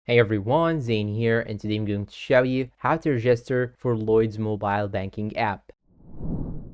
Hey everyone, Zane here, and today I'm going to show you how to register for Lloyd's mobile banking app.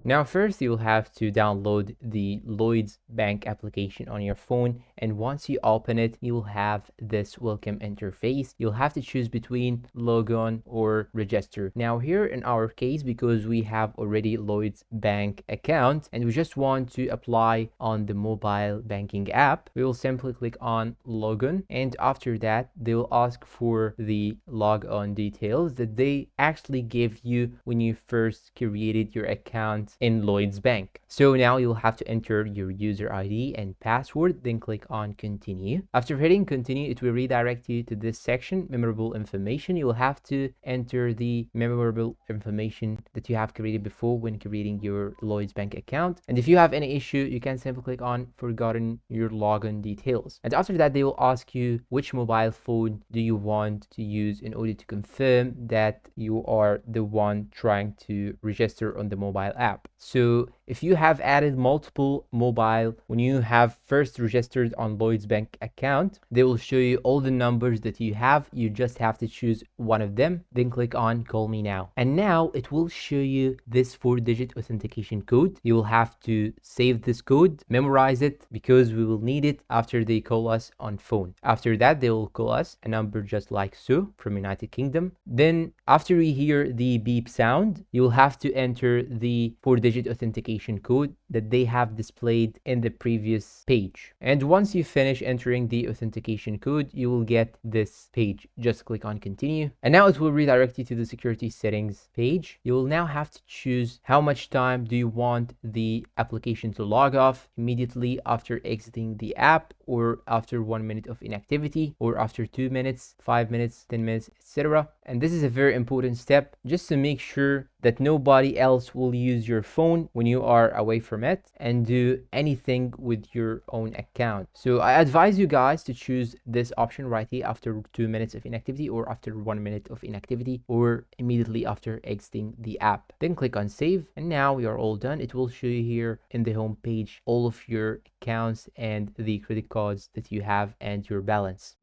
Now first you'll have to download the Lloyds Bank application on your phone, and once you open it you'll have this welcome interface. You'll have to choose between log on or register. Now here in our case, because we have already Lloyds Bank account and we just want to apply on the mobile banking app, we will simply click on login, and after that they will ask for the log on details that they actually gave you when you first created your account in Lloyds Bank. So now you'll have to enter your user ID and password, then click on continue. After hitting continue, it will redirect you to this section, memorable information. You will have to enter the memorable information that you have created before when creating your Lloyds Bank account. And if you have any issue, you can simply click on forgotten your login details. And after that, they will ask you which mobile phone do you want to use in order to confirm that you are the one trying to register on the mobile app. So if you have added multiple mobile when you have first registered on Lloyds Bank account, they will show you all the numbers that you have. You just have to choose one of them, then click on call me now. And now it will show you this 4-digit authentication code. You will have to save this code, memorize it, because we will need it after they call us on phone. After that, they will call us a number just like so from United Kingdom. Then after you hear the beep sound, you will have to enter the 4-digit authentication code that they have displayed in the previous page. And once you finish entering the authentication code, you will get this page. Just click on continue. And now it will redirect you to the security settings page. You will now have to choose how much time do you want the application to log off: immediately after exiting the app, or after 1 minute of inactivity, or after 2 minutes, 5 minutes, 10 minutes, etc. And this is a very important step just to make sure that nobody else will use your phone when you are away from it and do anything with your own account. So I advise you guys to choose this option right here, after 2 minutes of inactivity, or after 1 minute of inactivity, or immediately after exiting the app. Then click on save, and now we are all done. It will show you here in the home page all of your accounts and the credit cards that you have and your balance.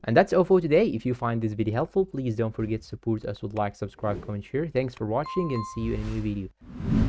And that's all for today. If you find this video helpful, please don't forget to support us with like, subscribe, comment, share. Thanks for watching, and see you in a new video.